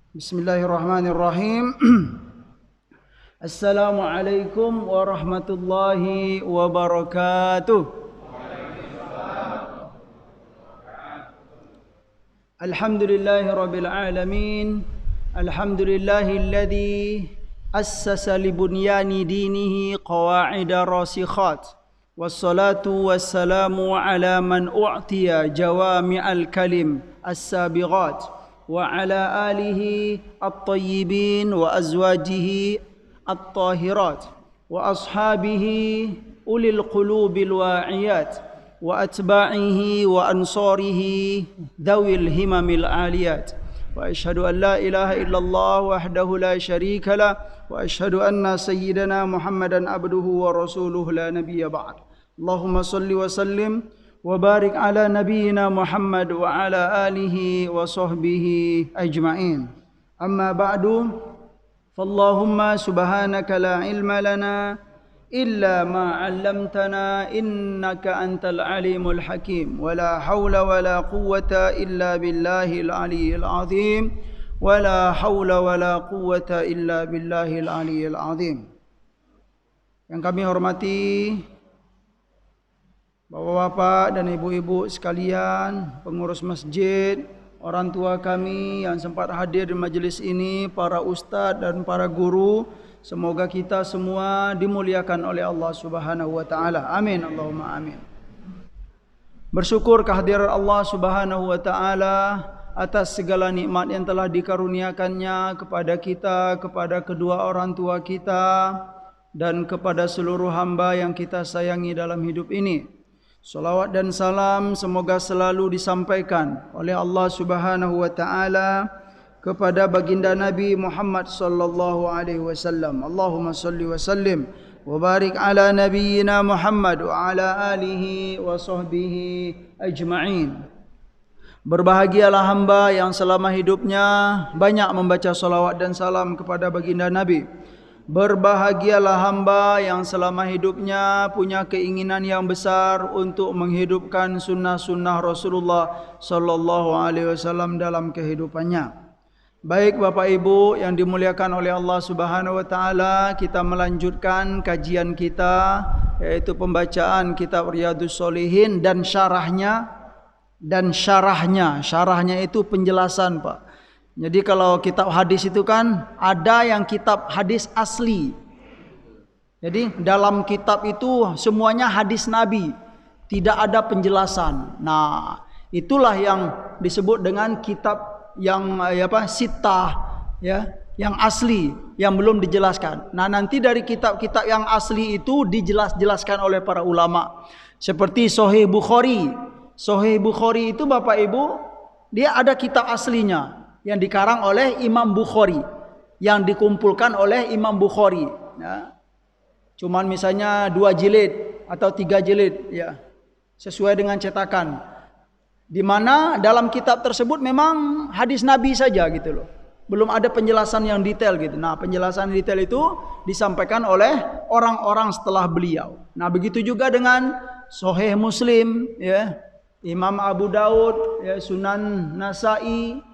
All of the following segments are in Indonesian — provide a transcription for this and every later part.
Bismillahirrahmanirrahim. Assalamualaikum warahmatullahi wabarakatuh. Alhamdulillahi rabbil alamin. Alhamdulillahilladzi assasa li bunyani dinihi qawa'ida rasikhat. Wassalatu wassalamu ala man u'tiya jawami'al kalim as-sabighat. وعلى آله الطيبين وأزواجه الطاهرات وأصحابه أولي القلوب الواعيات وأتباعه وأنصاره ذوي الهمم العاليات وأشهد أن لا إله إلا الله وحده لا شريك له وأشهد أن سيدنا محمدا عبده ورسوله لا نبي بعد اللهم صل وسلم وبارك على نبينا محمد وعلى آله وصحبه أجمعين أما بعد فاللهم سبحانك لا علم لنا إلا ما علمتنا إنك أنت العليم الحكيم ولا حول ولا قوة إلا بالله العلي العظيم ولا حول ولا قوة إلا بالله العلي العظيم. Yang kami hormati Bapak-bapak dan ibu-ibu sekalian, pengurus masjid, orang tua kami yang sempat hadir di majelis ini, para ustadz dan para guru, semoga kita semua dimuliakan oleh Allah Subhanahu wa taala. Amin, Allahumma amin. Bersyukur kehadiran Allah Subhanahu wa taala atas segala nikmat yang telah dikaruniakannya kepada kita, kepada kedua orang tua kita dan kepada seluruh hamba yang kita sayangi dalam hidup ini. Salawat dan salam semoga selalu disampaikan oleh Allah Subhanahu wa taala kepada baginda Nabi Muhammad sallallahu alaihi wasallam. Allahumma salli wa sallim wa barik ala nabiyyina Muhammad wa ala alihi wa sahbihi ajma'in. Berbahagialah hamba yang selama hidupnya banyak membaca salawat dan salam kepada baginda Nabi. Berbahagialah hamba yang selama hidupnya punya keinginan yang besar untuk menghidupkan sunnah-sunnah Rasulullah sallallahu alaihi wasallam dalam kehidupannya. Baik Bapak Ibu yang dimuliakan oleh Allah Subhanahu wa taala, kita melanjutkan kajian kita yaitu pembacaan kitab Riyadhus Shalihin dan syarahnya. Syarahnya itu penjelasan, Pak. Jadi kalau kitab hadis itu kan ada yang kitab hadis asli. Jadi dalam kitab itu semuanya hadis Nabi, tidak ada penjelasan. Nah, itulah yang disebut dengan kitab yang sittah ya, yang asli, yang belum dijelaskan. Nah, nanti dari kitab-kitab yang asli itu dijelaskan oleh para ulama. Seperti Sahih Bukhari. Sahih Bukhari itu Bapak Ibu, dia ada kitab aslinya yang dikarang oleh Imam Bukhari, yang dikumpulkan oleh Imam Bukhari ya. Cuman misalnya 2 jilid atau 3 jilid ya, sesuai dengan cetakan, di mana dalam kitab tersebut memang hadis Nabi saja gitu loh, belum ada penjelasan yang detail gitu. Nah, penjelasan detail itu disampaikan oleh orang-orang setelah beliau. Nah, begitu juga dengan Sahih Muslim ya, Imam Abu Daud ya, Sunan Nasai,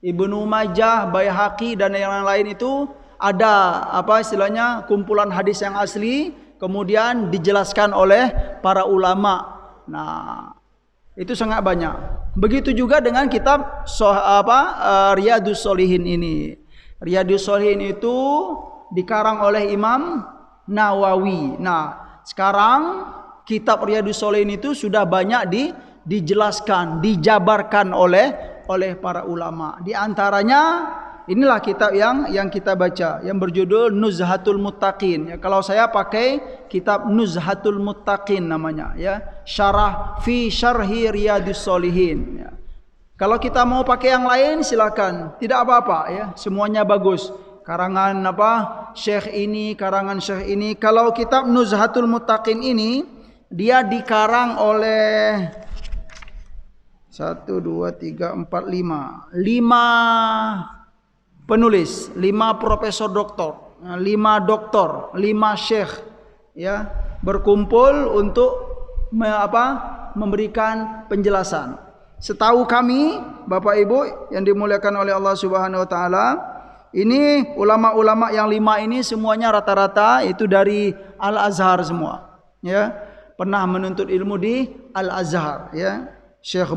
Ibnu Majah, Baihaqi dan yang lain itu ada istilahnya kumpulan hadis yang asli kemudian dijelaskan oleh para ulama. Nah, itu sangat banyak. Begitu juga dengan kitab Riyadhus Shalihin ini. Riyadhus Shalihin itu dikarang oleh Imam Nawawi. Nah, sekarang kitab Riyadhus Shalihin itu sudah banyak dijelaskan, dijabarkan oleh para ulama. Di antaranya inilah kitab yang kita baca yang berjudul Nuzhatul Muttaqin. Ya, kalau saya pakai kitab Nuzhatul Muttaqin namanya ya, Syarah fi Syarhi Riyadhus Shalihin ya. Kalau kita mau pakai yang lain silakan, tidak apa-apa ya, semuanya bagus. Karangan Syekh ini, karangan Syekh ini. Kalau kitab Nuzhatul Muttaqin ini dia dikarang oleh 1, 2, 3, 4, 5 penulis, 5 profesor doktor, 5 doktor, 5 syekh ya, berkumpul untuk memberikan penjelasan. setahu kami Bapak Ibu yang dimuliakan oleh Allah Subhanahu wa taala, ini ulama-ulama yang 5 ini semuanya rata-rata itu dari Al-Azhar semua, ya. Pernah menuntut ilmu di Al-Azhar, ya. Syekh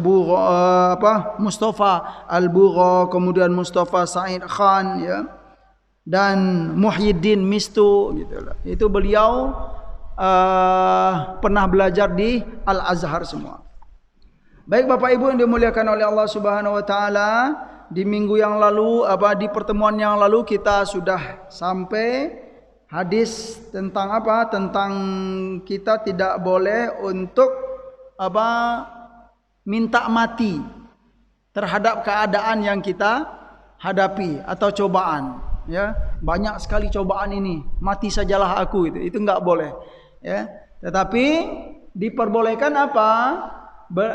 Mustafa Al-Bugha, kemudian Mustafa Said Khan, ya. Dan Muhyiddin Mistu gitulah. Itu beliau pernah belajar di Al-Azhar semua. Baik Bapak Ibu yang dimuliakan oleh Allah Subhanahu wa taala, di minggu yang lalu di pertemuan yang lalu kita sudah sampai hadis tentang tentang kita tidak boleh untuk minta mati terhadap keadaan yang kita hadapi atau cobaan, ya. Banyak sekali cobaan ini, mati sajalah aku, itu enggak boleh, ya. Tetapi diperbolehkan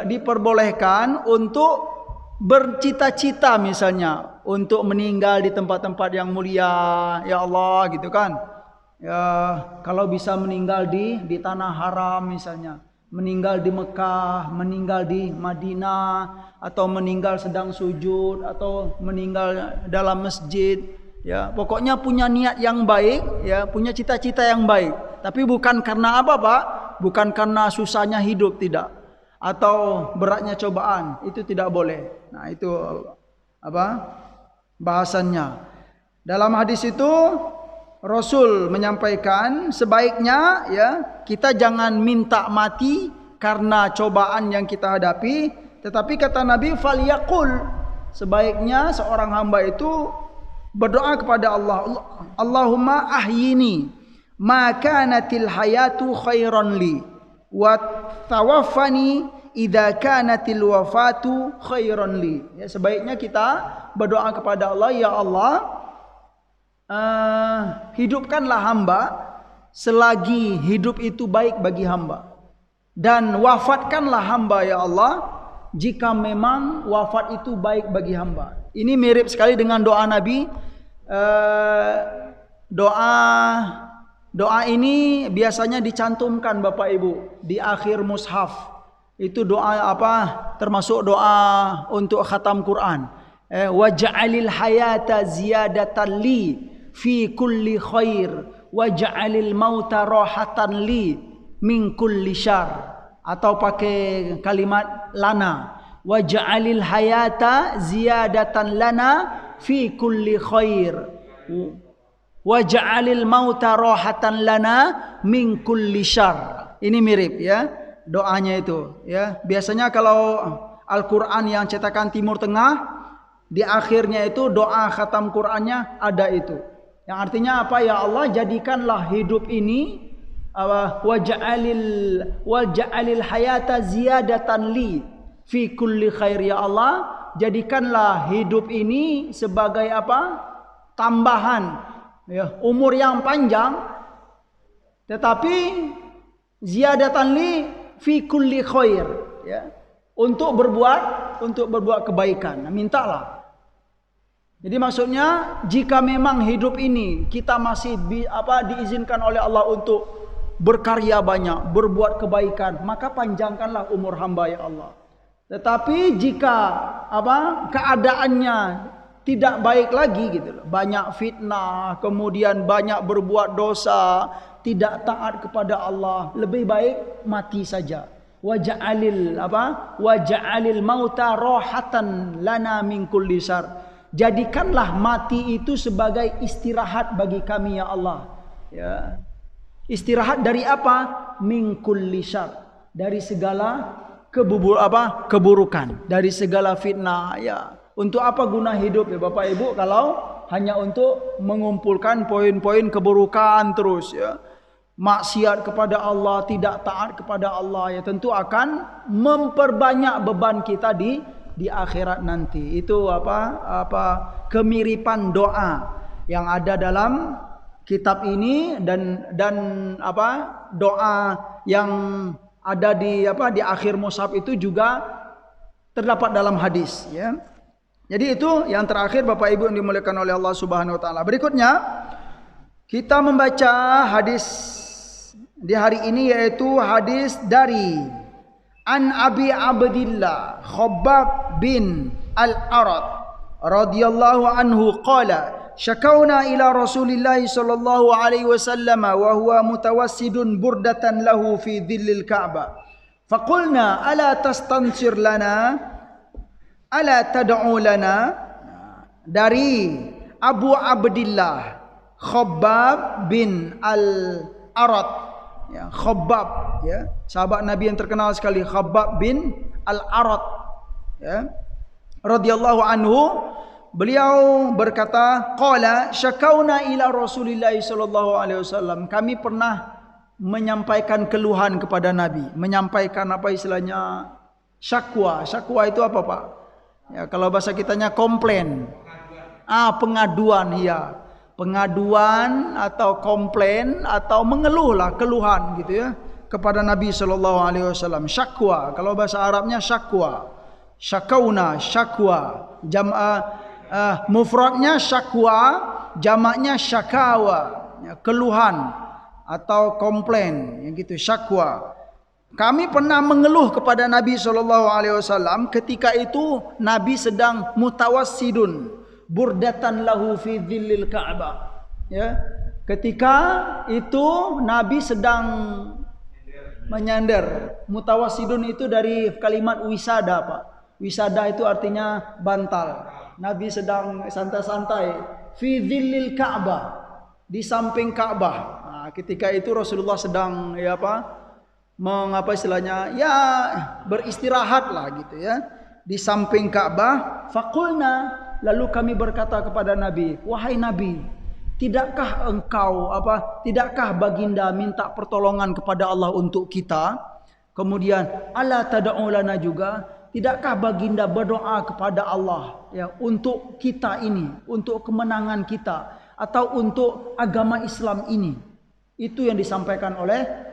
diperbolehkan untuk bercita-cita, misalnya untuk meninggal di tempat-tempat yang mulia, ya Allah, gitu kan. Ya, kalau bisa meninggal di tanah haram misalnya, meninggal di Mekah, meninggal di Madinah, atau meninggal sedang sujud, atau meninggal dalam masjid, ya. Pokoknya punya niat yang baik, ya, punya cita-cita yang baik. Tapi bukan karena Pak? Bukan karena susahnya hidup, tidak. Atau beratnya cobaan, itu tidak boleh. Nah, itu bahasannya. Dalam hadis itu Rasul menyampaikan sebaiknya, ya, kita jangan minta mati karena cobaan yang kita hadapi, tetapi kata Nabi falyaqul, sebaiknya seorang hamba itu berdoa kepada Allah, Allahumma ahyini ma kanatil hayatu khairan li wa tawaffani idza kanatil wafatu khairan li. Ya, sebaiknya kita berdoa kepada Allah, ya Allah, hidupkanlah hamba selagi hidup itu baik bagi hamba, dan wafatkanlah hamba, ya Allah, jika memang wafat itu baik bagi hamba. Ini mirip sekali dengan doa Nabi. Doa ini biasanya dicantumkan Bapak Ibu di akhir mushaf. Itu doa termasuk doa untuk khatam Quran. Waj'alil hayata ziyadatan li fi kulli khair waj'alil mauta rahatan li min kulli syarr. Atau pakai kalimat lana, waj'alil hayata ziyadatan lana fi kulli khair waj'alil mauta rahatan lana min kulli syarr. Ini mirip, ya, doanya itu, ya. Biasanya kalau Al-Qur'an yang cetakan Timur Tengah, di akhirnya itu doa khatam Qur'annya ada itu. Yang artinya apa? Ya Allah, jadikanlah hidup ini waj'alil hayata ziyadatan li fi kulli khair, ya Allah, jadikanlah hidup ini sebagai tambahan, ya, umur yang panjang, tetapi ziyadatan li fi kulli khair, ya, untuk berbuat kebaikan. Nah, mintalah. Jadi maksudnya, jika memang hidup ini kita masih diizinkan oleh Allah untuk berkarya banyak, berbuat kebaikan, maka panjangkanlah umur hamba, ya Allah. Tetapi jika keadaannya tidak baik lagi gitu loh, banyak fitnah, kemudian banyak berbuat dosa, tidak taat kepada Allah, lebih baik mati saja. Waj'alil mauta rahatan lana min kulli syarr. Jadikanlah mati itu sebagai istirahat bagi kami, ya Allah, ya. Istirahat dari apa? Min kulli syarr, dari segala keburukan, dari segala fitnah, ya. Untuk apa guna hidup, ya Bapak Ibu, kalau hanya untuk mengumpulkan poin-poin keburukan terus, ya. Maksiat kepada Allah, tidak taat kepada Allah, ya, tentu akan memperbanyak beban kita di akhirat nanti. Itu kemiripan doa yang ada dalam kitab ini dan doa yang ada di akhir mushaf itu juga terdapat dalam hadis, ya. Jadi itu yang terakhir Bapak Ibu yang dimuliakan oleh Allah Subhanahu wa taala. Berikutnya kita membaca hadis di hari ini, yaitu hadis dari an Abi Abdillah Khabbab bin Al-Arat radhiyallahu anhu qala syakawna ila Rasulillah sallallahu alaihi wasallam wa huwa mutawassidun burdatan lahu fi dhillil Ka'bah faqulna ala tastansir lana ala tad'u lana. Dari Abu Abdillah Khabbab bin Al-Arat, ya, Khabbab, ya, sahabat Nabi yang terkenal sekali, Khabbab bin Al-Arat, ya, radhiyallahu anhu. Beliau berkata, qala syakawna ila Rasulillah sallallahu alaihi wasallam. Kami pernah menyampaikan keluhan kepada Nabi, menyampaikan apa istilahnya syakwa. Syakwa itu apa, Pak? Ya, kalau bahasa kitanya komplain. Pengaduan, ya. Pengaduan atau komplain atau mengeluh lah, keluhan gitu ya, kepada Nabi sallallahu alaihi wasallam. Syakwa, kalau bahasa Arabnya syakwa. Syakauna, syakwa. Mufradnya syakwa, jamaknya syakawa, ya, keluhan atau komplain, yang gitu, syakwa. Kami pernah mengeluh kepada Nabi sallallahu alaihi wasallam ketika itu Nabi sedang mutawassidun burdatan lahu fi dhillil Ka'bah, ya. Ketika itu Nabi sedang menyandar. Mutawassidun itu dari kalimat wisada, Pak. Wisada itu artinya bantal. Nabi sedang santai-santai fi dhillil Ka'bah, di samping Ka'bah. Nah, ketika itu Rasulullah sedang mengapa istilahnya, ya, beristirahat lah gitu ya, di samping Ka'bah. Faqulna, lalu kami berkata kepada Nabi, wahai Nabi, tidakkah baginda minta pertolongan kepada Allah untuk kita? Kemudian ala tad'u lana juga, tidakkah baginda berdoa kepada Allah, ya, untuk kita ini, untuk kemenangan kita atau untuk agama Islam ini? Itu yang disampaikan oleh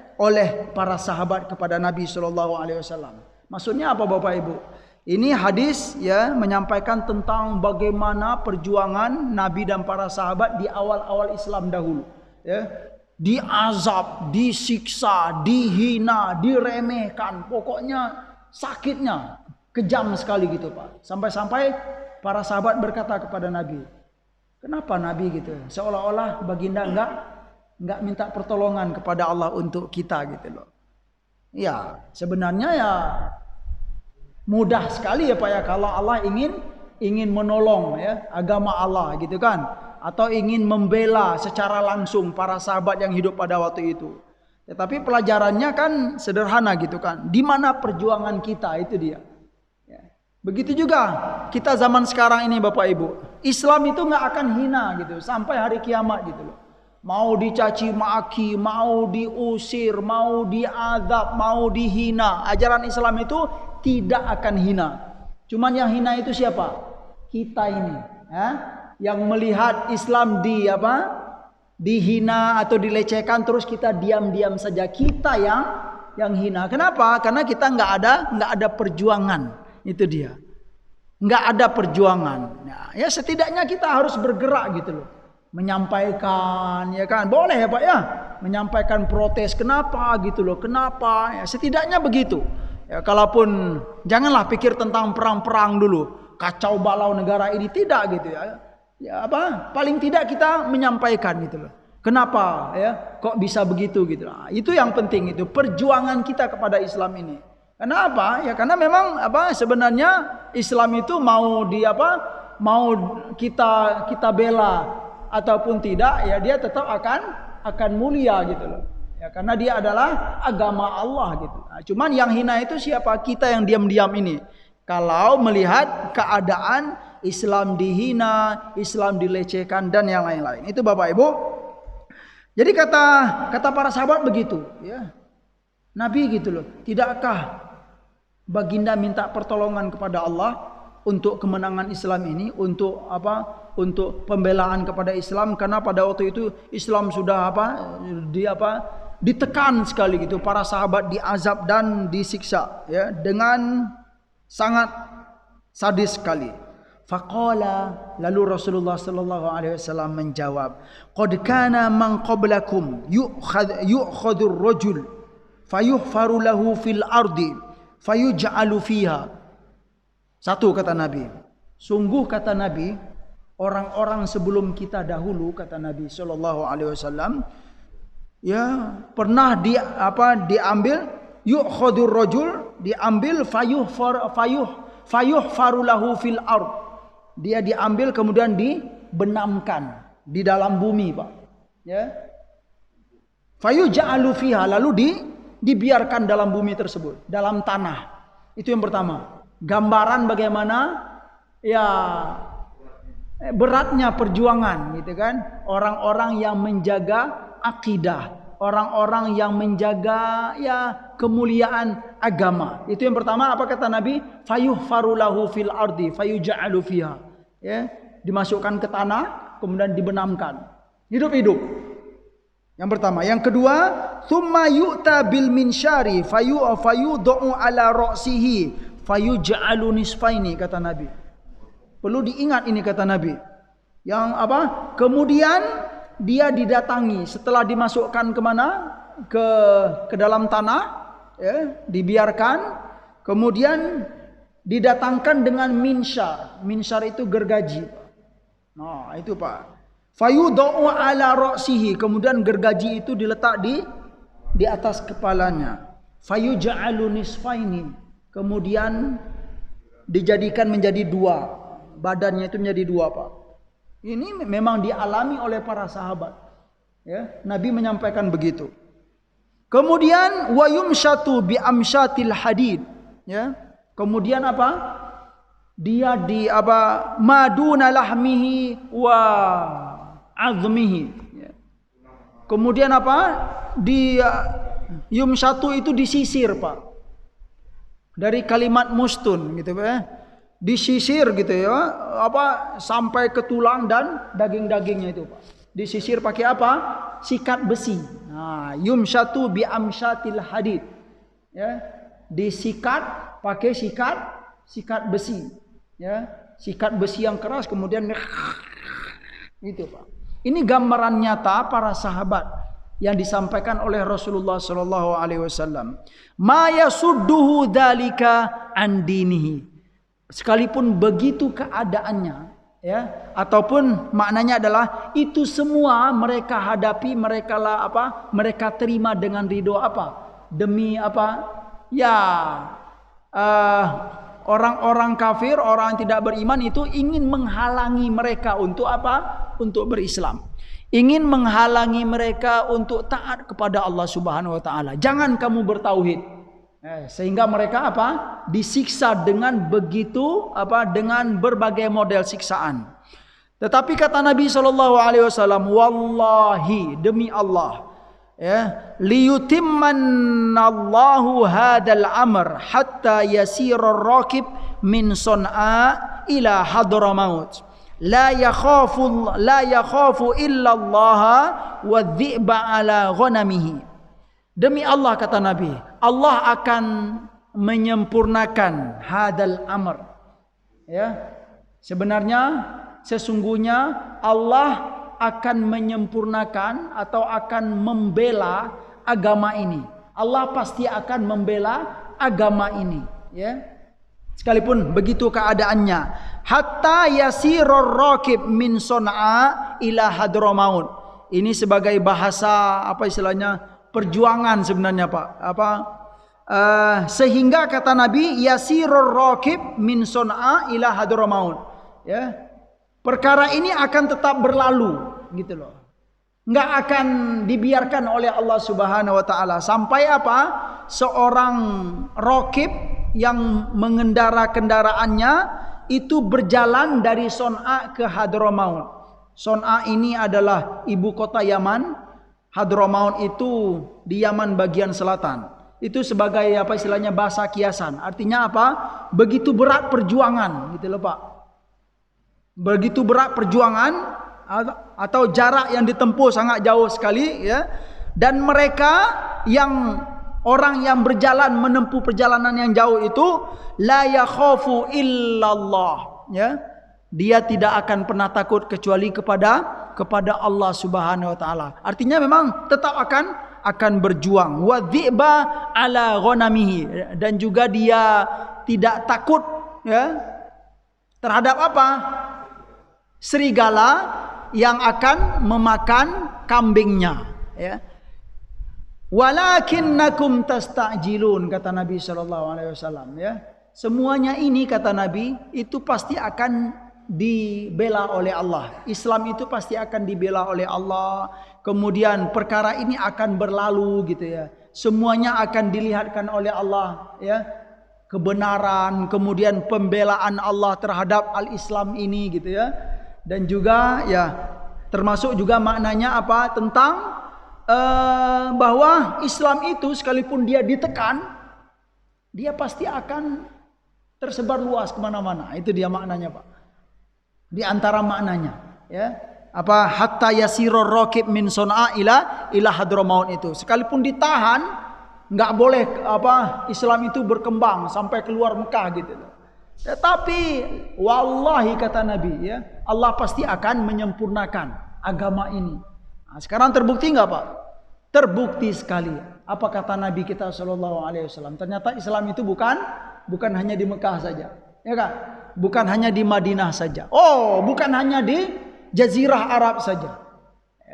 para sahabat kepada Nabi sallallahu alaihi wasallam. Maksudnya apa, Bapak Ibu? Ini hadis, ya, menyampaikan tentang bagaimana perjuangan Nabi dan para sahabat di awal-awal Islam dahulu, ya. Diazab, disiksa, dihina, diremehkan, pokoknya sakitnya kejam sekali gitu, Pak. Sampai-sampai para sahabat berkata kepada Nabi, kenapa Nabi gitu? Seolah-olah baginda enggak minta pertolongan kepada Allah untuk kita gitu loh. Ya, sebenarnya ya mudah sekali ya, Pak, ya, kalau Allah ingin menolong, ya, agama Allah gitu kan, atau ingin membela secara langsung para sahabat yang hidup pada waktu itu. Tetapi pelajarannya kan sederhana gitu kan. Di mana perjuangan kita, itu dia. Ya. Begitu juga kita zaman sekarang ini, Bapak Ibu. Islam itu nggak akan hina gitu sampai hari kiamat gitu loh. Mau dicaci maki, mau diusir, mau diadab, mau dihina, ajaran Islam itu tidak akan hina. Cuman yang hina itu siapa? Kita ini, ya? Yang melihat Islam dihina atau dilecehkan, terus kita diam-diam saja. Kita yang hina. Kenapa? Karena kita nggak ada perjuangan. Itu dia. Nggak ada perjuangan. Nah, ya setidaknya kita harus bergerak gitu loh. Menyampaikan, ya kan, boleh ya, Pak, ya, menyampaikan protes, kenapa gitu loh, kenapa, ya, setidaknya begitu, ya. Kalaupun janganlah pikir tentang perang-perang dulu, kacau balau negara ini, tidak gitu ya, ya paling tidak kita menyampaikan gitu loh, kenapa, ya, kok bisa begitu gitu. Nah, itu yang penting, itu perjuangan kita kepada Islam ini. Kenapa? Ya karena memang sebenarnya Islam itu mau kita bela ataupun tidak, ya dia tetap akan mulia gitu loh, ya, karena dia adalah agama Allah gitu. Nah, cuman yang hina itu siapa? Kita yang diam-diam ini. Kalau melihat keadaan Islam dihina, Islam dilecehkan dan yang lain-lain. Itu Bapak Ibu. Jadi kata para sahabat begitu, ya. Nabi gitu loh, tidakkah baginda minta pertolongan kepada Allah untuk kemenangan Islam ini, untuk untuk pembelaan kepada Islam, karena pada waktu itu Islam sudah ditekan sekali gitu, para sahabat diazab dan disiksa, ya, dengan sangat sadis sekali. Faqala, lalu Rasulullah sallallahu alaihi wasallam menjawab, qad kana man qablakum yu'khadhu ar-rajul fayuhfaru lahu fil ardi fayuj'alu fiha. Satu kata Nabi. Sungguh kata Nabi, orang-orang sebelum kita dahulu, kata Nabi sallallahu alaihi wasallam, ya pernah diambil yu'khadur rajul, diambil fayuhfaru lahu fil ard. Dia diambil kemudian dibenamkan di dalam bumi, Pak. Ya. Fayuj'alu fiha, lalu dibiarkan dalam bumi tersebut, dalam tanah. Itu yang pertama. Gambaran bagaimana ya beratnya perjuangan gitu kan. Orang-orang yang menjaga akidah, orang-orang yang menjaga ya kemuliaan agama. Itu yang pertama, apa kata Nabi? Fayuhfaru lahu fil ardi fayuj'alu fiha. Ya, dimasukkan ke tanah kemudian dibenamkan. Hidup-hidup. Yang pertama, yang kedua, thumma yu'ta bil minsyari fayud'u ala ra'sihi fayuj'alu nisfaini, kata Nabi. Perlu diingat ini kata Nabi. Yang apa? Kemudian dia didatangi setelah dimasukkan kemana? Ke dalam tanah, ya, dibiarkan, kemudian didatangkan dengan minsyar. Minsyar itu gergaji. Nah, itu Pak. Fayud'u ala ra'sihi, kemudian gergaji itu diletak di atas kepalanya. Fayuj'alu nisfaini, kemudian dijadikan menjadi dua. Badannya itu menjadi dua, Pak. Ini memang dialami oleh para sahabat. Ya, Nabi menyampaikan begitu. Kemudian wa yumshatu bi amshatil hadid, ya. Kemudian apa? Dia maduna lahmihi wa azmihi. Ya. Kemudian apa? Yumshatu itu disisir, Pak. Dari kalimat mustun gitu, Pak. Disisir gitu ya, sampai ke tulang dan daging-dagingnya itu, Pak. Disisir pakai apa? Sikat besi. Nah, yumshatu bi amshatil hadid. Ya, disikat pakai sikat besi. Ya, sikat besi yang keras kemudian itu, Pak. Ini gambaran nyata para sahabat yang disampaikan oleh Rasulullah sallallahu alaihi wasallam. Ma yasudduhu dzalika an dinihi. Sekalipun begitu keadaannya, ya, ataupun maknanya adalah itu semua mereka hadapi, mereka terima dengan ridho apa? Demi apa? Ya, orang-orang kafir, orang yang tidak beriman itu ingin menghalangi mereka untuk apa? Untuk berislam. Ingin menghalangi mereka untuk taat kepada Allah Subhanahu wa taala. Jangan kamu bertauhid. Sehingga mereka apa? Disiksa dengan begitu dengan berbagai model siksaan. Tetapi kata Nabi sallallahu alaihi wasallam, wallahi, demi Allah, ya, liyutimmanallahu hadzal amr hatta yasira ar-rakib min Son'a ila Hadramaut. La yakhafu illa Allah wa dhi'ba ala ghanamihi. Demi Allah, kata Nabi, Allah akan menyempurnakan hadal amr. Ya, sesungguhnya Allah akan menyempurnakan atau akan membela agama ini. Allah pasti akan membela agama ini. Ya, sekalipun begitu keadaannya. Hatta yasirur rakib min Son'a ila Hadramaut. Ini sebagai bahasa perjuangan sebenarnya, Pak. Sehingga kata Nabi yasirur rakib min Son'a ila Hadramaut. Ya. Perkara ini akan tetap berlalu gitu loh. Enggak akan dibiarkan oleh Allah Subhanahu wa taala sampai apa? Seorang rakib yang mengendara kendaraannya itu berjalan dari Son'a ke Hadramaut. Son'a ini adalah ibu kota Yaman. Hadramaut itu di Yaman bagian selatan. Itu sebagai bahasa kiasan. Artinya apa? Begitu berat perjuangan gitu loh, Pak. Begitu berat perjuangan atau jarak yang ditempuh sangat jauh sekali, ya. Dan mereka orang yang berjalan menempuh perjalanan yang jauh itu la yakhafu illallah, ya. Dia tidak akan pernah takut kecuali kepada Allah Subhanahu wa taala. Artinya memang tetap akan akan berjuang. Wa dhi'ba ala ghanamihi, dan juga dia tidak takut ya terhadap apa? Serigala yang akan memakan kambingnya ya. Walakinnakum tasta'jilun, kata Nabi sallallahu alaihi wasallam ya. Semuanya ini, kata Nabi, itu pasti akan dibela oleh Allah. Islam itu pasti akan dibela oleh Allah. Kemudian perkara ini akan berlalu gitu ya. Semuanya akan dilihatkan oleh Allah ya. Kebenaran, kemudian pembelaan Allah terhadap al-Islam ini gitu ya. Dan juga ya termasuk juga maknanya apa? Tentang bahwa Islam itu sekalipun dia ditekan, dia pasti akan tersebar luas kemana-mana. Itu dia maknanya, Pak. Di antara maknanya, ya, apa hatta yasirur raqib min son'a ila hadramaut itu. Sekalipun ditahan, nggak boleh apa Islam itu berkembang sampai keluar Mekah gitu. Tetapi wallahi, kata Nabi, ya, Allah pasti akan menyempurnakan agama ini. Nah, sekarang terbukti nggak, Pak? Terbukti sekali. Apa kata Nabi kita Shallallahu Alaihi Wasallam? Ternyata Islam itu bukan hanya di Mekah saja, ya kan? Bukan hanya di Madinah saja. Oh, bukan hanya di Jazirah Arab saja.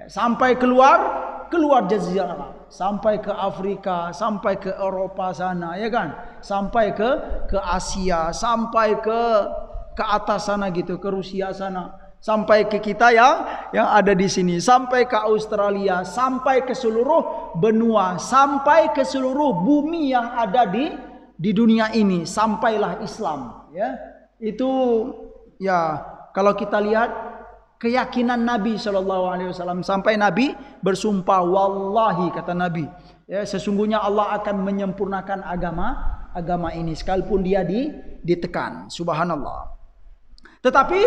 Sampai keluar Jazirah Arab, sampai ke Afrika, sampai ke Eropa sana, ya kan? Sampai ke Asia, sampai ke atas sana gitu, ke Rusia sana. Sampai ke kita yang ada di sini, sampai ke Australia, sampai ke seluruh benua, sampai ke seluruh bumi yang ada di dunia ini, sampailah Islam, ya. Itu ya kalau kita lihat keyakinan Nabi Shallallahu Alaihi Wasallam, sampai Nabi bersumpah, wallahi, kata Nabi, ya, sesungguhnya Allah akan menyempurnakan agama ini sekalipun dia ditekan. Subhanallah. Tetapi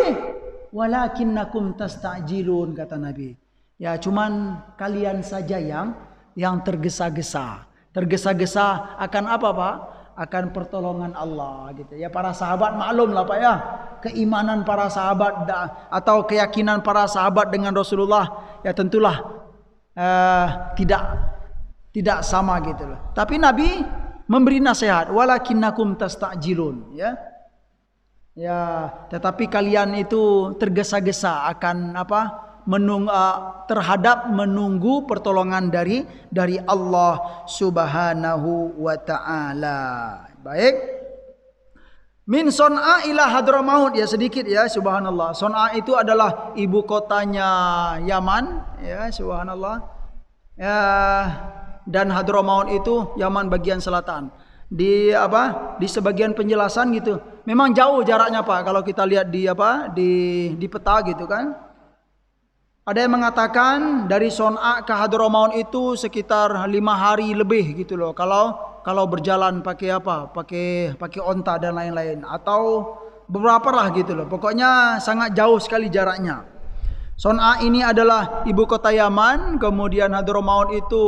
walakinnakum tasta'jilun, kata Nabi. Ya, cuman kalian saja yang tergesa-gesa. Tergesa-gesa akan apa, Pak? Akan pertolongan Allah gitu. Ya, para sahabat maklum lah, Pak, ya. Keimanan para sahabat atau keyakinan para sahabat dengan Rasulullah ya tentulah tidak sama gitu loh. Tapi Nabi memberi nasihat, walakinnakum tasta'jilun, ya. Ya, tetapi kalian itu tergesa-gesa akan apa? Terhadap menunggu pertolongan dari Allah Subhanahu wa taala. Baik. Min Son'a ila Hadramaut, ya sedikit ya, subhanallah. Son'a itu adalah ibu kotanya Yaman, ya, subhanallah. Ya, dan Hadramaut itu Yaman bagian selatan. Di sebagian penjelasan gitu. Memang jauh jaraknya, Pak, kalau kita lihat di peta gitu kan. Ada yang mengatakan dari Son'a ke Hadramaut itu sekitar 5 hari lebih gitu loh. Kalau berjalan pakai pakai onta dan lain-lain, atau beberapa lah gitu loh. Pokoknya sangat jauh sekali jaraknya. Son'a ini adalah ibu kota Yaman, kemudian Hadramaut itu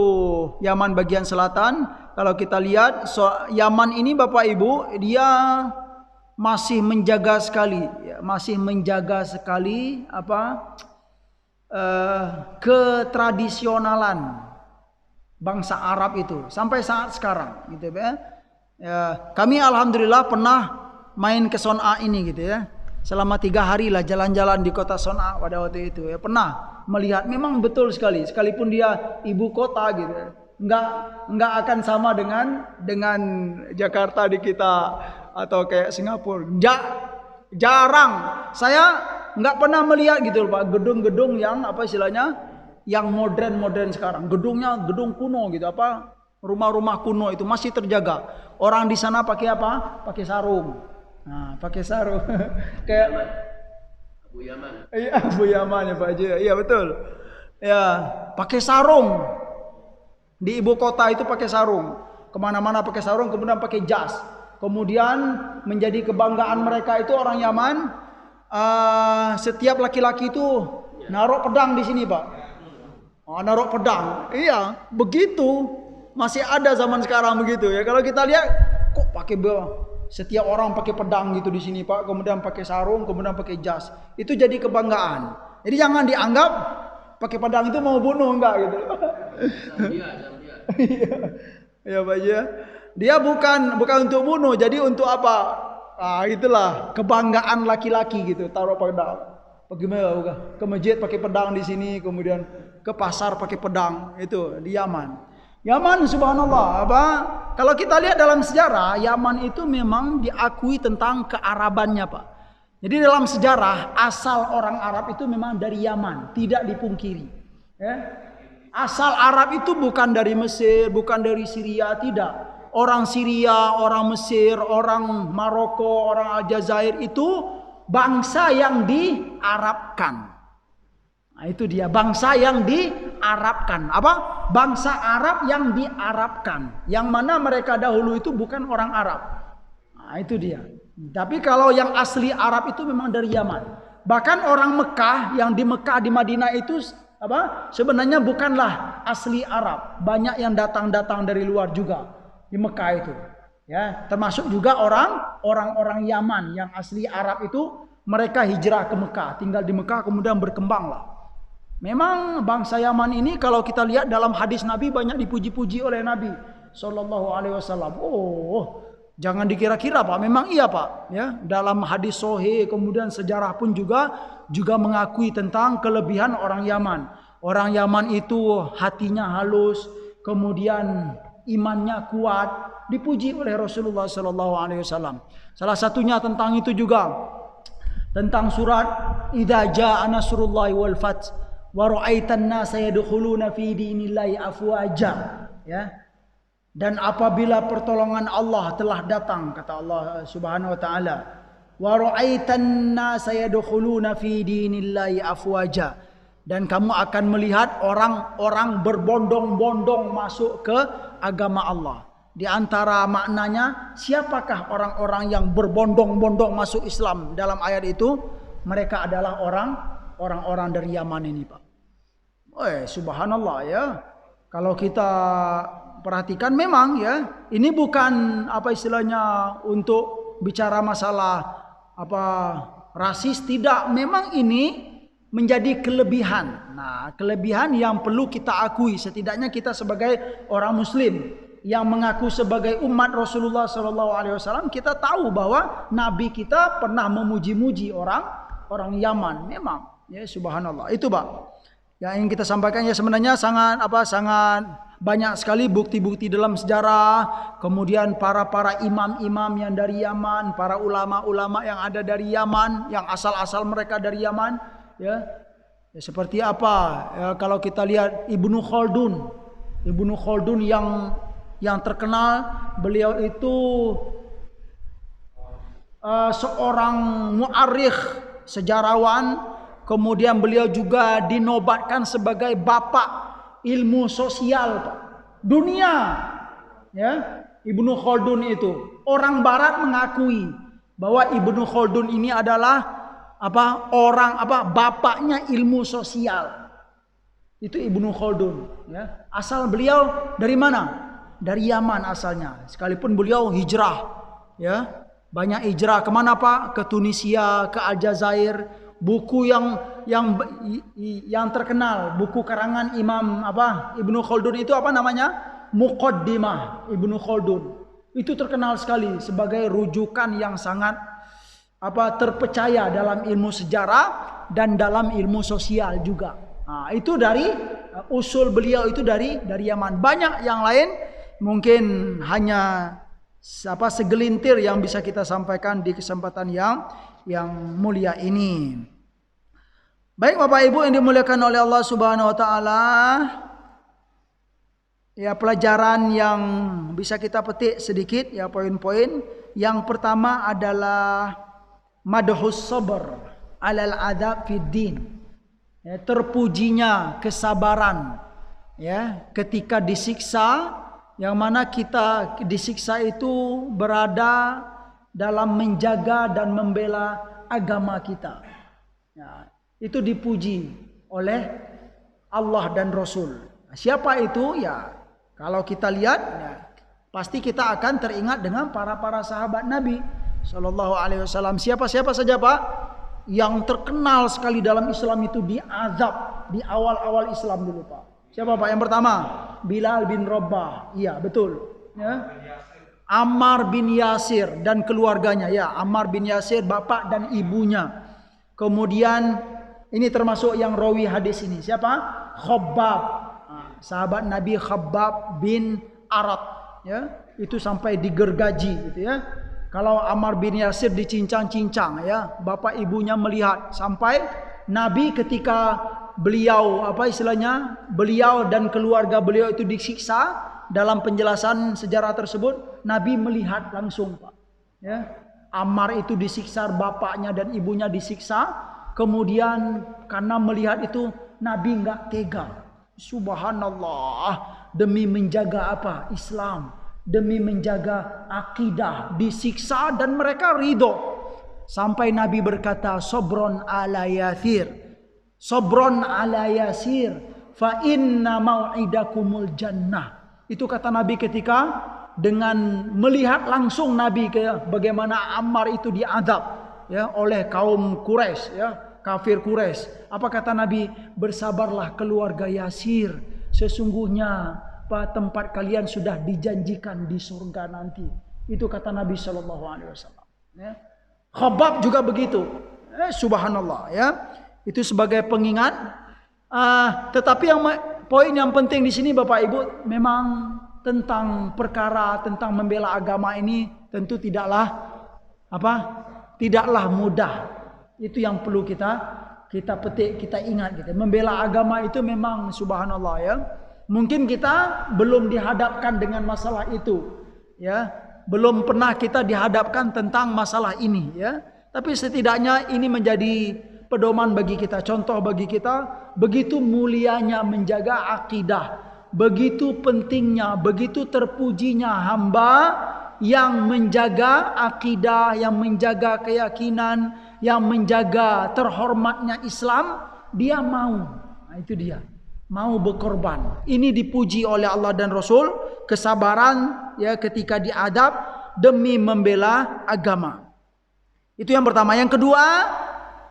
Yaman bagian selatan. Kalau kita lihat Yaman ini, Bapak Ibu, dia masih menjaga sekali ketradisionalan bangsa Arab itu sampai saat sekarang gitu ya. Kami alhamdulillah pernah main ke Son'a ini gitu ya. Selama 3 hari lah jalan-jalan di kota Son'a pada waktu itu ya. Pernah melihat, memang betul sekali, sekalipun dia ibu kota gitu ya, nggak akan sama dengan Jakarta di kita atau kayak Singapura. Jarang saya nggak pernah melihat gitu Pak, gedung-gedung yang apa istilahnya yang modern sekarang. Gedungnya gedung kuno gitu, rumah-rumah kuno itu masih terjaga. Orang di sana pakai apa? Pakai sarung. Nah, pakai sarung. Kayak Abu Yaman. Iya, Abu Yaman ya Pak Haji. Iya betul. Ya, pakai sarung. Di ibu kota itu pakai sarung. Kemana-mana pakai sarung, kemudian pakai jas. Kemudian menjadi kebanggaan mereka itu orang Yaman. Setiap laki-laki itu naruh pedang di sini, Pak. Naruh pedang. Iya, begitu. Masih ada zaman sekarang begitu ya. Kalau kita lihat kok pakai setiap orang pakai pedang gitu di sini, Pak. Kemudian pakai sarung, kemudian pakai jas. Itu jadi kebanggaan. Jadi jangan dianggap pakai pedang itu mau bunuh, enggak gitu. Ya Pak ya. Dia bukan untuk bunuh, jadi untuk apa? Itulah kebanggaan laki-laki gitu, taruh pedang. Bagaimana ke masjid pakai pedang di sini, kemudian ke pasar pakai pedang, itu di Yaman. Yaman subhanallah, kalau kita lihat dalam sejarah, Yaman itu memang diakui tentang kearabannya, Pak. Jadi dalam sejarah asal orang Arab itu memang dari Yaman, tidak dipungkiri. Ya. Asal Arab itu bukan dari Mesir, bukan dari Syria, tidak. Orang Syria, orang Mesir, orang Maroko, orang Aljazair itu bangsa yang diarabkan. Nah, itu dia bangsa yang diarabkan. Apa? Bangsa Arab yang diarabkan. Yang mana mereka dahulu itu bukan orang Arab. Nah, itu dia. Tapi kalau yang asli Arab itu memang dari Yaman. Bahkan orang Mekah yang di Mekah di Madinah itu sebenarnya bukanlah asli Arab. Banyak yang datang dari luar juga di Mekah itu. Ya, termasuk juga orang-orang Yaman yang asli Arab itu mereka hijrah ke Mekah, tinggal di Mekah kemudian berkembanglah. Memang bangsa Yaman ini kalau kita lihat dalam hadis Nabi banyak dipuji-puji oleh Nabi Sallallahu Alaihi Wasallam. Oh, jangan dikira-kira Pak, memang iya Pak. Ya, dalam hadis Sahih kemudian sejarah pun juga mengakui tentang kelebihan orang Yaman. Orang Yaman itu hatinya halus, kemudian imannya kuat, dipuji oleh Rasulullah Sallallahu Alaihi Wasallam. Salah satunya tentang itu juga, tentang surat Idza jaa nasrullahi wal fath wa ra'aitan nasa yadkhuluna fi dinillahi afwaja, ya. Dan apabila pertolongan Allah telah datang, kata Allah Subhanahu wa taala, wa ra'aitan nasa yadkhuluna fi dinillahi afwaja, dan kamu akan melihat orang-orang berbondong-bondong masuk ke agama Allah. Di antara maknanya, siapakah orang-orang yang berbondong-bondong masuk Islam dalam ayat itu? Mereka adalah orang-orang dari Yaman ini, Pak. Subhanallah ya. Kalau kita perhatikan memang ya, ini bukan apa istilahnya untuk bicara masalah rasis, tidak. Memang ini menjadi kelebihan. Nah, kelebihan yang perlu kita akui, setidaknya kita sebagai orang muslim yang mengaku sebagai umat Rasulullah Sallallahu Alaihi Wasallam, kita tahu bahwa Nabi kita pernah memuji-muji orang Yaman. Memang, ya subhanallah. Itu Pak yang ingin kita sampaikan ya, sebenarnya sangat banyak sekali bukti-bukti dalam sejarah. Kemudian para imam-imam yang dari Yaman, para ulama-ulama yang ada dari Yaman, yang asal-asal mereka dari Yaman, ya seperti apa? Ya, kalau kita lihat Ibnu Khaldun yang terkenal, beliau itu seorang mu'arikh, sejarawan. Kemudian beliau juga dinobatkan sebagai bapak ilmu sosial dunia. Ya, Ibnu Khaldun itu, orang Barat mengakui bahwa Ibnu Khaldun ini adalah bapaknya ilmu sosial. Itu Ibnu Khaldun. Ya, asal beliau dari mana? Dari Yaman asalnya. Sekalipun beliau hijrah, ya banyak hijrah kemana Pak? Ke Tunisia, ke Aljazair. Buku yang terkenal, buku karangan Imam Ibnu Khaldun itu apa namanya? Muqaddimah Ibnu Khaldun. Itu terkenal sekali sebagai rujukan yang sangat terpercaya dalam ilmu sejarah dan dalam ilmu sosial juga. Nah, itu dari usul beliau itu dari Yaman. Banyak yang lain mungkin hanya segelintir yang bisa kita sampaikan di kesempatan yang mulia ini. Baik Bapak Ibu yang dimuliakan oleh Allah Subhanahu wa taala. Ya, pelajaran yang bisa kita petik sedikit ya, poin-poin. Yang pertama adalah madhus sabr alal adab fid din. Ya, terpujinya kesabaran ya ketika disiksa, yang mana kita disiksa itu berada dalam menjaga dan membela agama kita. Ya, itu dipuji oleh Allah dan Rasul. Siapa itu? Ya, kalau kita lihat ya, pasti kita akan teringat dengan para sahabat Nabi Sallallahu Alaihi Wasallam. Siapa saja Pak yang terkenal sekali dalam Islam itu diazab di awal-awal Islam dulu Pak. Siapa Pak? Yang pertama Bilal bin Rabah. Iya, betul. Ya. Ammar bin Yasir dan keluarganya. Ya, Ammar bin Yasir bapak dan ibunya. Kemudian ini termasuk yang rawi hadis ini. Siapa? Khabbab. Sahabat Nabi Khabbab bin Arat. Ya, itu sampai digergaji gitu ya. Kalau Ammar bin Yasir dicincang-cincang ya, bapak ibunya melihat sampai Nabi ketika beliau beliau dan keluarga beliau itu disiksa, dalam penjelasan sejarah tersebut Nabi melihat langsung, Pak. Ya. Ammar itu disiksa, bapaknya dan ibunya disiksa. Kemudian karena melihat itu Nabi enggak tega. Subhanallah, demi menjaga apa? Islam, demi menjaga akidah, disiksa dan mereka ridho. Sampai Nabi berkata, "Sobron ala Yasir, sobron ala Yasir, fa inna mau'idakumul jannah." Itu kata Nabi ketika dengan melihat langsung Nabi ke bagaimana Ammar itu diazab ya oleh kaum Quraisy ya, kafir Quraisy. Apa kata Nabi? "Bersabarlah keluarga Yasir, sesungguhnya tempat kalian sudah dijanjikan di surga nanti." Itu kata Nabi sallallahu alaihi wasallam ya. Khabbab juga begitu. Subhanallah ya. Itu sebagai pengingat. Tetapi poin yang penting di sini Bapak Ibu, memang tentang perkara tentang membela agama ini tentu tidaklah mudah. Itu yang perlu kita petik, kita ingat gitu. Membela agama itu memang subhanallah ya. Mungkin kita belum dihadapkan dengan masalah itu ya. Belum pernah kita dihadapkan tentang masalah ini ya. Tapi setidaknya ini menjadi pedoman bagi kita, contoh bagi kita, begitu mulianya menjaga akidah, begitu pentingnya, begitu terpujinya hamba yang menjaga akidah, yang menjaga keyakinan, yang menjaga terhormatnya Islam, dia mau. Nah, itu dia. Mau berkorban. Ini dipuji oleh Allah dan Rasul, kesabaran ya ketika diadab demi membela agama. Itu yang pertama. Yang kedua,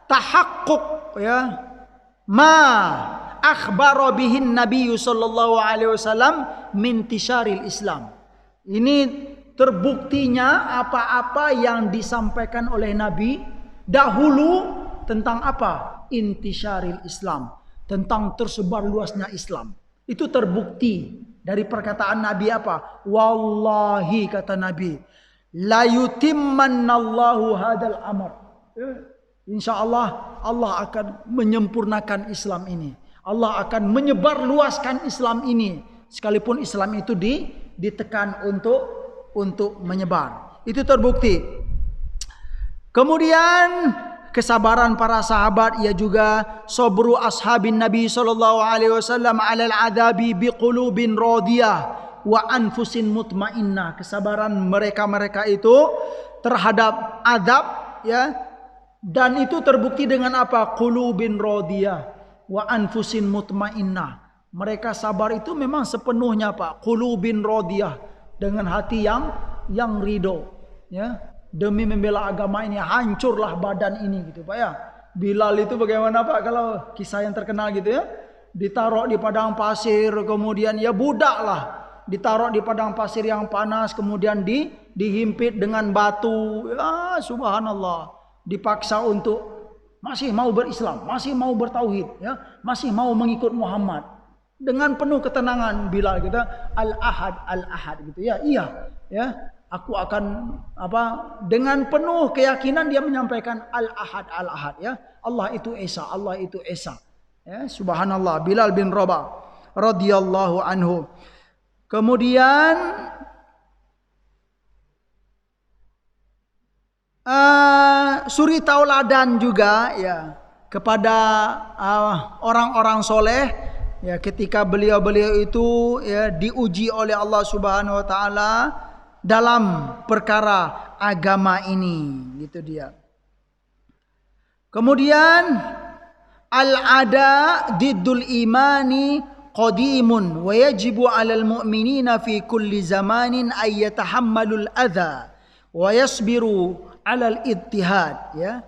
tahaqquq ya ma akhbara bihin Nabi sallallahu alaihi wasallam min intisyaril Islam. Ini terbuktinya apa-apa yang disampaikan oleh Nabi dahulu tentang apa? Intisyaril Islam, tentang tersebar luasnya Islam. Itu terbukti dari perkataan Nabi apa? Wallahi, kata Nabi, la yutimmannallahu hadal amr. InsyaAllah Allah akan menyempurnakan Islam ini. Allah akan menyebar luaskan Islam ini. Sekalipun Islam itu ditekan untuk menyebar. Itu terbukti. Kemudian kesabaran para sahabat, ia juga sabru ashabin Nabi sallallahu alaihi wasallam 'alal adabi biqulubin radiyah wa anfusin mutmainnah. Kesabaran mereka itu terhadap adab ya. Dan itu terbukti dengan apa? Qulubin radiyah wa anfusin mutmainnah. Mereka sabar itu memang sepenuhnya Pak, qulubin radiyah, dengan hati yang ridho ya. Demi membela agama ini, hancurlah badan ini gitu Pak ya. Bilal itu bagaimana Pak kalau kisah yang terkenal gitu ya. Ditaruh di padang pasir, kemudian ya budak lah. Ditaruh di padang pasir yang panas, kemudian dihimpit dengan batu. Ya subhanallah. Dipaksa untuk masih mau berislam, masih mau bertauhid ya, masih mau mengikut Muhammad. Dengan penuh ketenangan Bilal kita al-ahad gitu ya. Iya ya. Aku akan dengan penuh keyakinan dia menyampaikan al-ahad ya. Allah itu esa, Allah itu esa. Ya, subhanallah. Bilal bin Rabah radhiyallahu anhu. Kemudian suri tauladan juga ya kepada orang-orang soleh ya, ketika beliau itu ya diuji oleh Allah Subhanahu wa taala dalam perkara agama ini, gitu dia. Kemudian al-ada diddul imani qadimun wa yajibu 'alal mu'minina fi kulli zamanin ay yatahammalul adha wa yasbiru 'alal ittihad ya.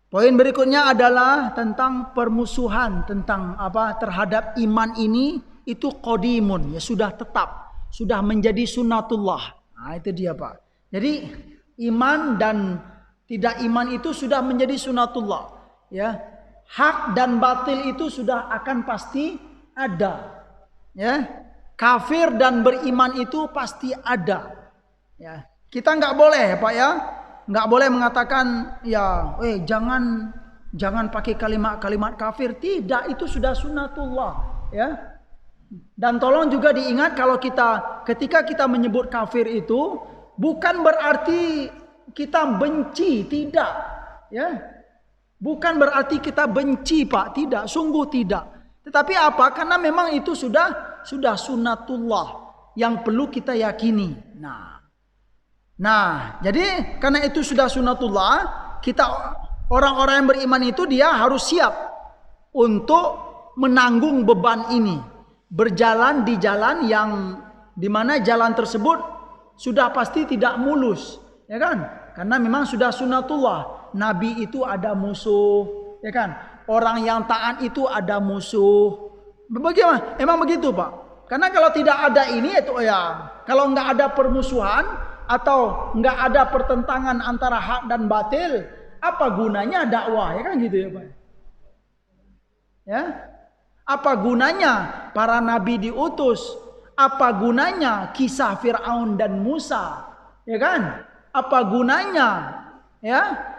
Poin berikutnya adalah tentang permusuhan tentang terhadap iman ini itu qadimun, ya sudah tetap, sudah menjadi sunnatullah. Nah, itu dia Pak. Jadi iman dan tidak iman itu sudah menjadi sunnatullah, ya. Hak dan batil itu sudah akan pasti ada, ya. Kafir dan beriman itu pasti ada, ya. Kita nggak boleh Pak ya, nggak boleh mengatakan ya, jangan pakai kalimat kafir. Tidak, itu sudah sunnatullah, ya. Dan tolong juga diingat kalau ketika kita menyebut kafir itu bukan berarti kita benci, tidak, ya. Bukan berarti kita benci Pak, tidak, sungguh tidak. Tetapi apa? Karena memang itu sudah sunnatullah yang perlu kita yakini. Nah, jadi karena itu sudah sunnatullah, kita orang-orang yang beriman itu dia harus siap untuk menanggung beban ini, berjalan di jalan yang dimana jalan tersebut sudah pasti tidak mulus, ya kan? Karena memang sudah sunnatullah. Nabi itu ada musuh, ya kan? Orang yang taat itu ada musuh. Bagaimana? Emang begitu Pak? Karena kalau tidak ada ini itu ya, kalau nggak ada permusuhan atau nggak ada pertentangan antara hak dan batil, apa gunanya dakwah, ya kan gitu ya Pak? Ya, apa gunanya para nabi diutus? Apa gunanya kisah Fir'aun dan Musa, ya kan? Apa gunanya ya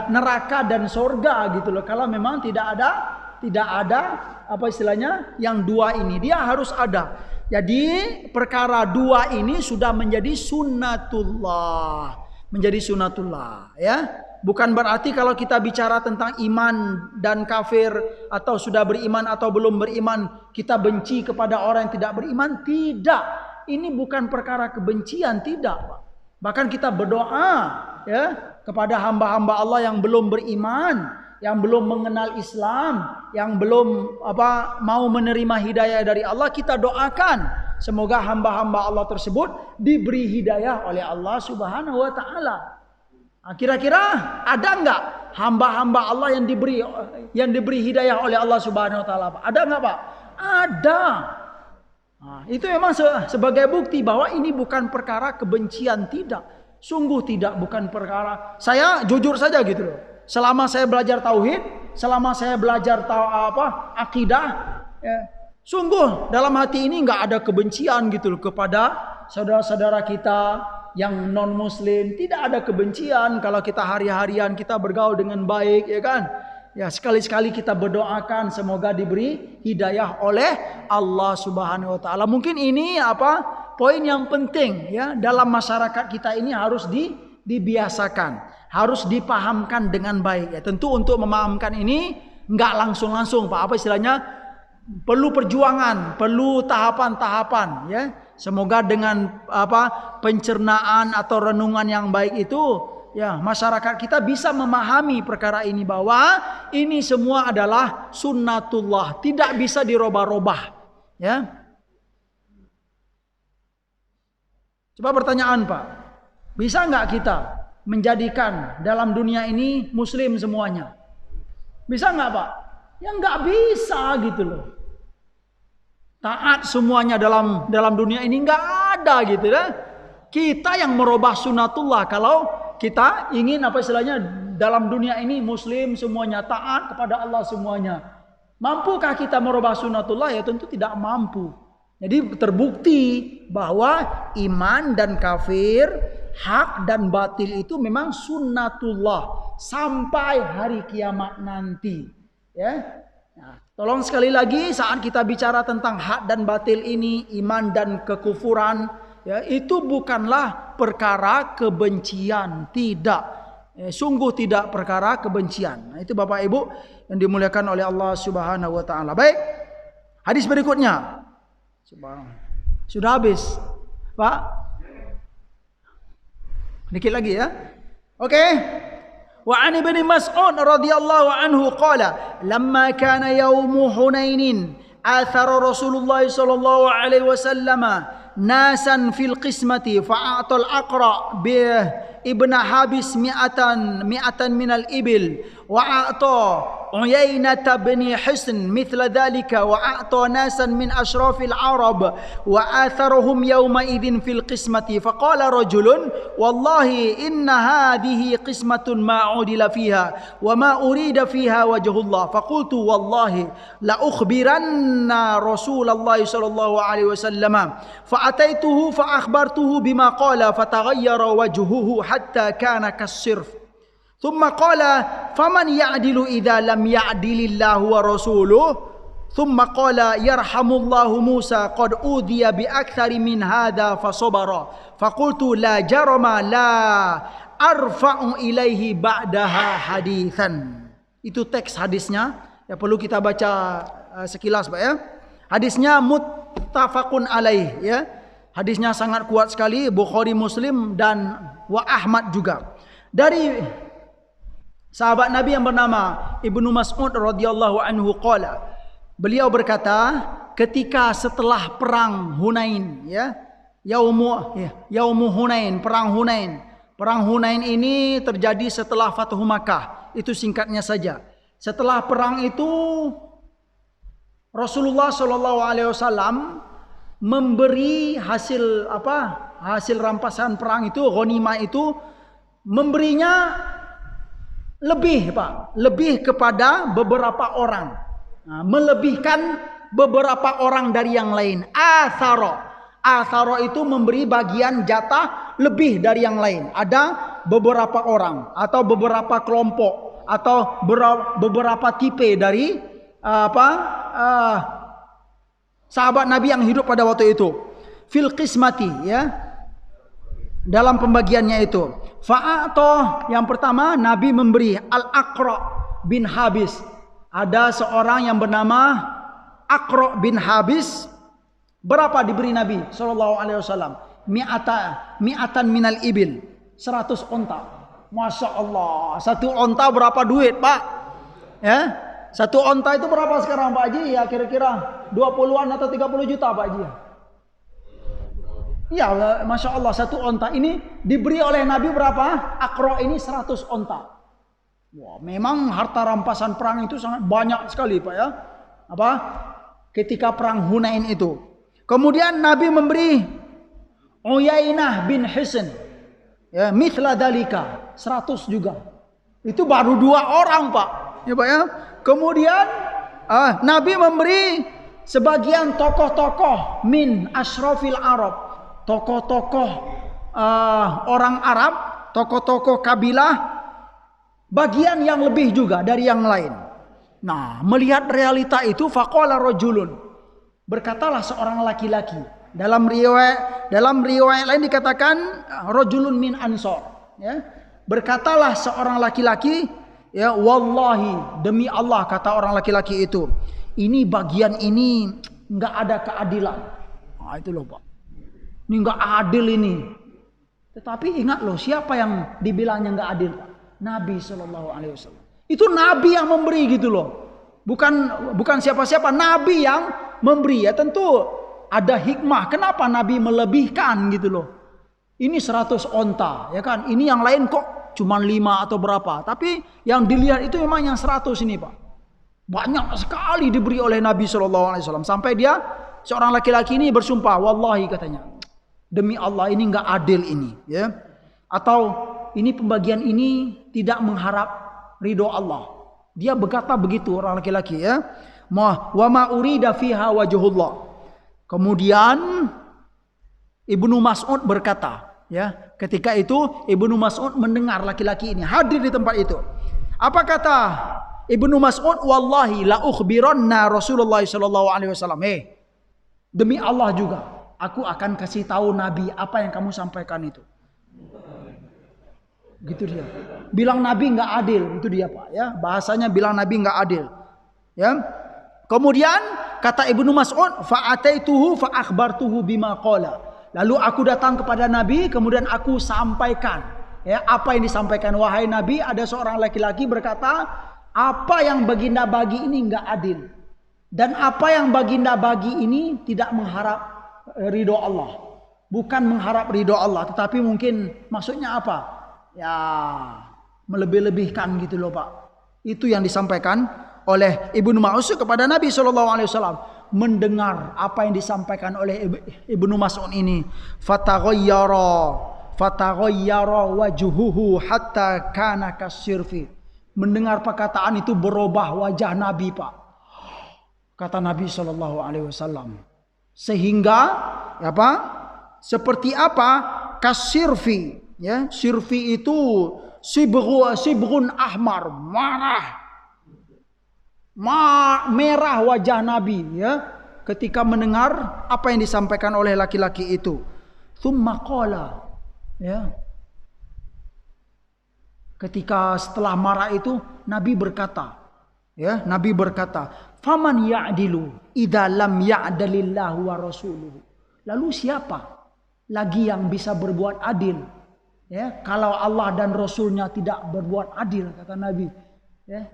neraka dan surga gitu loh, kalau memang tidak ada apa istilahnya yang dua ini, dia harus ada. Jadi perkara dua ini sudah menjadi sunnatullah, ya. Bukan berarti kalau kita bicara tentang iman dan kafir atau sudah beriman atau belum beriman kita benci kepada orang yang tidak beriman. Tidak, ini bukan perkara kebencian, tidak Pak. Bahkan kita berdoa ya kepada hamba-hamba Allah yang belum beriman, yang belum mengenal Islam, yang belum mau menerima hidayah dari Allah, kita doakan semoga hamba-hamba Allah tersebut diberi hidayah oleh Allah Subhanahu wa taala. Nah, kira-kira ada enggak hamba-hamba Allah yang diberi hidayah oleh Allah Subhanahu wa taala? Ada enggak Pak? Ada. Nah, itu memang sebagai bukti bahwa ini bukan perkara kebencian, tidak. Sungguh tidak, bukan perkara. Saya jujur saja gitu loh. Selama saya belajar tauhid, selama saya belajar akidah, ya, sungguh dalam hati ini nggak ada kebencian gitu loh kepada saudara-saudara kita yang non muslim. Tidak ada kebencian kalau kita hari-harian kita bergaul dengan baik, ya kan? Ya, sekali-sekali kita berdoakan semoga diberi hidayah oleh Allah Subhanahu wa taala. Mungkin ini poin yang penting ya dalam masyarakat kita ini harus dibiasakan, harus dipahamkan dengan baik. Ya, tentu untuk memahamkan ini enggak langsung-langsung Pak. Apa istilahnya? Perlu perjuangan, perlu tahapan-tahapan ya. Semoga dengan pencernaan atau renungan yang baik itu ya masyarakat kita bisa memahami perkara ini bahwa ini semua adalah sunnatullah, tidak bisa dirubah-rubah ya. Coba pertanyaan Pak, bisa nggak kita menjadikan dalam dunia ini muslim semuanya? Bisa nggak Pak? Ya nggak bisa gitu loh. Taat semuanya dalam dunia ini nggak ada gitu ya. Kita yang merubah sunnatullah kalau kita ingin dalam dunia ini muslim semuanya, taat kepada Allah semuanya. Mampukah kita merubah sunnatullah? Ya tentu tidak mampu. Jadi terbukti bahwa iman dan kafir, hak dan batil itu memang sunnatullah sampai hari kiamat nanti. Ya. Nah, tolong sekali lagi saat kita bicara tentang hak dan batil ini, iman dan kekufuran, ya, itu bukanlah perkara kebencian, tidak. Sungguh tidak perkara kebencian. Nah, itu Bapak Ibu yang dimuliakan oleh Allah Subhanahu wa taala. Baik. Hadis berikutnya. Sudah habis, Pak? Dikit lagi ya. Oke. Wa an Ibnu Mas'ud radhiyallahu anhu qala, "Lamma kana yaum Hunain, athara Rasulullah sallallahu alaihi wasallam nasan fil qismati fa'atal aqra bi ibn habis mi'atan min al ibil wa a'ta عيينة بن حصن مثل ذلك وأعطى ناسا من أشراف العرب وآثرهم يومئذ في القسمة فقال رجل والله إن هذه قسمة ما عدل فيها وما أريد فيها وجه الله فقلت والله لأخبرن رسول الله صلى الله عليه وسلم فأتيته فأخبرته بما قال فتغير وجهه حتى كان كالصرف ثم قال فمن يعدل إذا لم يعدل الله ورسوله ثم قال يرحم الله موسى قد أوذي بأكثر من هذا فصبر فقلت لا جرم لا أرفع إليه بعدها حديثا. Itu teks hadisnya ya, perlu kita baca sekilas Pak ya. Hadisnya muttafaqun alaih ya. Hadisnya sangat kuat sekali, Bukhari, Muslim dan wa Ahmad juga. Dari sahabat Nabi yang bernama Ibnu Mas'ud radhiyallahu anhu qala, beliau berkata ketika setelah perang Hunain ya, Yaumu Hunain, perang Hunain. Perang Hunain ini terjadi setelah Fathu Makkah. Itu singkatnya saja. Setelah perang itu Rasulullah sallallahu alaihi wasallam memberi hasil hasil rampasan perang itu, ghanimah itu, memberinya lebih Pak, lebih kepada beberapa orang, melebihkan beberapa orang dari yang lain. Atharo itu memberi bagian jatah lebih dari yang lain. Ada beberapa orang atau beberapa kelompok atau beberapa tipe dari sahabat Nabi yang hidup pada waktu itu. Fil qismati ya, dalam pembagiannya itu. Fa'atoh yang pertama Nabi memberi Al-Aqra bin Habis. Ada seorang yang bernama Aqra bin Habis. Berapa diberi Nabi sallallahu alaihi wasallam? Mi'atan minal ibil. 100 onta. Masya Allah. Satu onta berapa duit Pak? Ya, satu onta itu berapa sekarang Pak Haji? Ya kira-kira 20-an atau 30 juta Pak Haji. Ya, Masya Allah, satu onta ini diberi oleh Nabi berapa? Aqra ini 100 onta. Wah, memang harta rampasan perang itu sangat banyak sekali Pak ya. Ketika perang Hunain itu. Kemudian Nabi memberi Uyainah bin Hisn. Ya, mithla dalika, 100 juga. Itu baru 2 orang Pak. Ya Pak ya. Kemudian Nabi memberi sebagian tokoh-tokoh min asyrafil Arab. Tokoh-tokoh orang Arab, tokoh-tokoh kabilah, bagian yang lebih juga dari yang lain. Nah, melihat realita itu, faqala rajulun, berkatalah seorang laki-laki. Dalam riwayat lain dikatakan rajulun min ansor. Ya, berkatalah seorang laki-laki, ya wallahi, demi Allah, kata orang laki-laki itu, ini bagian ini nggak ada keadilan. Nah, itu loh Pak. Ini nggak adil ini. Tetapi ingat loh, siapa yang dibilangnya nggak adil? Nabi Shallallahu Alaihi Wasallam. Itu Nabi yang memberi gitu loh. Bukan siapa-siapa. Nabi yang memberi. Ya tentu ada hikmah. Kenapa Nabi melebihkan gitu loh? Ini 100 onta, ya kan? Ini yang lain kok cuma 5 atau berapa? Tapi yang dilihat itu memang yang 100 ini Pak. Banyak sekali diberi oleh Nabi Shallallahu Alaihi Wasallam. Sampai dia seorang laki-laki ini bersumpah, wallahi katanya, demi Allah ini enggak adil ini, ya. Atau ini pembagian ini tidak mengharap ridho Allah. Dia berkata begitu orang laki-laki ya. Wa ma urida fiha wajhullah. Kemudian Ibnu Mas'ud berkata, ya, ketika itu Ibnu Mas'ud mendengar laki-laki ini hadir di tempat itu. Apa kata Ibnu Mas'ud? Wallahi la ukhbiranna Rasulullah sallallahu alaihi wasallam. Demi Allah juga, aku akan kasih tahu Nabi apa yang kamu sampaikan itu. Gitu dia. Bilang Nabi nggak adil, itu dia Pak ya. Bahasanya bilang Nabi nggak adil. Ya. Kemudian kata Ibnu Mas'ud, fa'ataituhu fa akhbartuhu bima qala. Lalu aku datang kepada Nabi, kemudian aku sampaikan, ya, apa yang disampaikan. Wahai Nabi, ada seorang laki-laki berkata, apa yang baginda bagi ini nggak adil. Dan apa yang baginda bagi ini tidak mengharap ridho Allah. Bukan mengharap ridho Allah, tetapi mungkin maksudnya apa? Ya, melebih-lebihkan gitu loh Pak. Itu yang disampaikan oleh Ibnu Mas'ud kepada Nabi SAW. Mendengar apa yang disampaikan oleh Ibnu Mas'ud ini, fataghayyara wajhuhu hatta kana kasyirfi. Mendengar perkataan itu berubah wajah Nabi, Pak. Kata Nabi SAW. Sehingga apa? Seperti apa? Kasyirfi, ya. Sirfi itu sibrun ahmar, merah wajah Nabi, ya, ketika mendengar apa yang disampaikan oleh laki-laki itu. Tsumma qala, ya. Ketika setelah marah itu Nabi berkata, ya, Nabi berkata, "Faman ya'dilu idza lam ya'dalillahu wa rasuluhu." Lalu siapa lagi yang bisa berbuat adil, ya, kalau Allah dan Rasulnya tidak berbuat adil, kata Nabi, ya.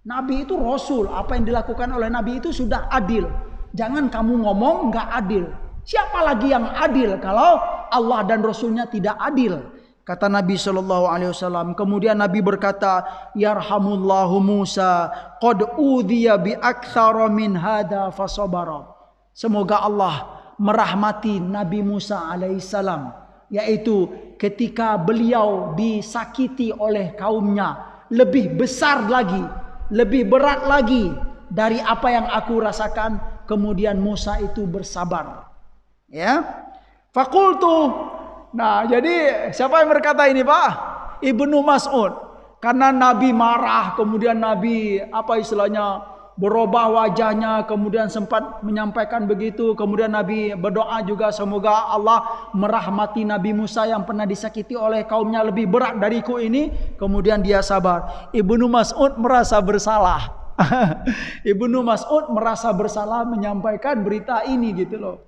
Nabi itu Rasul, apa yang dilakukan oleh Nabi itu sudah adil. Jangan kamu ngomong nggak adil. Siapa lagi yang adil kalau Allah dan Rasulnya tidak adil? Kata Nabi SAW. Kemudian Nabi berkata, "Yarhamullahu Musa, qad udhiya bi aktsara min hada fasabara." Semoga Allah merahmati Nabi Musa alaihissalam, yaitu ketika beliau disakiti oleh kaumnya lebih besar lagi, lebih berat lagi dari apa yang aku rasakan. Kemudian Musa itu bersabar, ya. Fakultu. Nah, jadi siapa yang berkata ini, Pak? Ibnu Mas'ud. Karena Nabi marah, kemudian Nabi apa istilahnya, berubah wajahnya, kemudian sempat menyampaikan begitu. Kemudian Nabi berdoa juga, semoga Allah merahmati Nabi Musa yang pernah disakiti oleh kaumnya lebih berat dariku ini. Kemudian dia sabar. Ibnu Mas'ud merasa bersalah. Ibnu Mas'ud merasa bersalah menyampaikan berita ini, gitu loh.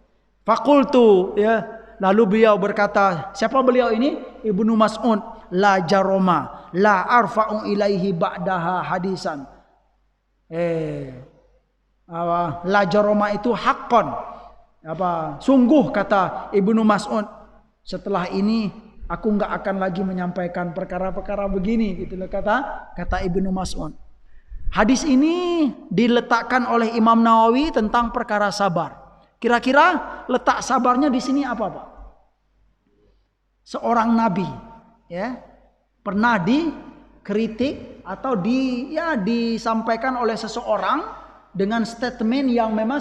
Fakultu, ya. Lalu beliau berkata, siapa beliau ini? Ibnu Mas'ud. La jaroma, la arfa'u ilaihi ba'daha hadisan. La jaroma itu haqqan. Sungguh, kata Ibnu Mas'ud, setelah ini aku enggak akan lagi menyampaikan perkara-perkara begini, gitu loh, kata Ibnu Mas'ud. Hadis ini diletakkan oleh Imam Nawawi tentang perkara sabar. Kira-kira letak sabarnya di sini apa, Pak? Seorang nabi, ya, pernah dikritik atau disampaikan oleh seseorang dengan statement yang memang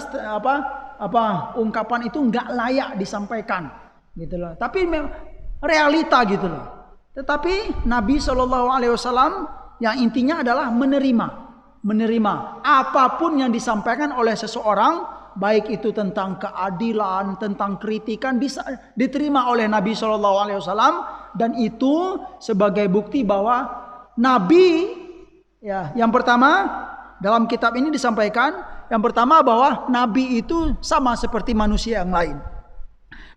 ungkapan itu enggak layak disampaikan, gitu loh. Tapi realita, gitu loh. Tetapi Nabi SAW yang intinya adalah menerima apapun yang disampaikan oleh seseorang, baik itu tentang keadilan, tentang kritikan, bisa diterima oleh Nabi SAW. Dan itu sebagai bukti bahwa Nabi, ya, yang pertama dalam kitab ini disampaikan, yang pertama bahwa Nabi itu sama seperti manusia yang lain.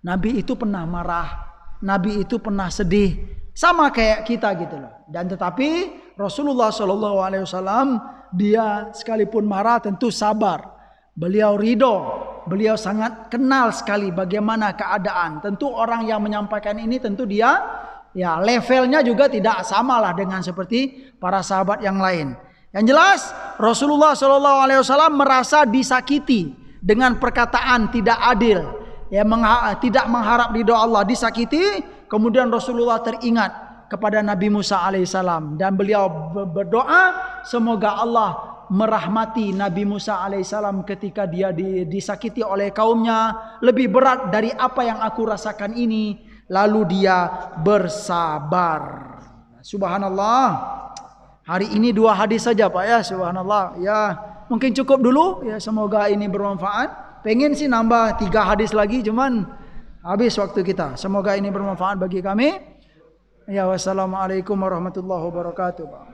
Nabi itu pernah marah, Nabi itu pernah sedih, sama kayak kita, gitu loh. Dan tetapi Rasulullah SAW, dia sekalipun marah tentu sabar. Beliau ridho, beliau sangat kenal sekali bagaimana keadaan. Tentu orang yang menyampaikan ini tentu dia, ya, levelnya juga tidak samalah dengan seperti para sahabat yang lain. Yang jelas Rasulullah SAW merasa disakiti dengan perkataan tidak adil, ya, tidak mengharap ridho Allah, disakiti. Kemudian Rasulullah teringat kepada Nabi Musa alaihissalam dan beliau berdoa semoga Allah merahmati Nabi Musa alaihissalam ketika dia disakiti oleh kaumnya lebih berat dari apa yang aku rasakan ini. Lalu dia bersabar. Subhanallah. Hari ini 2 hadis saja, Pak, ya. Subhanallah. Ya, mungkin cukup dulu, ya, semoga ini bermanfaat. Pengen sih nambah 3 hadis lagi, cuman habis waktu kita. Semoga ini bermanfaat bagi kami. Ya, wassalamualaikum warahmatullahi wabarakatuh, Pak.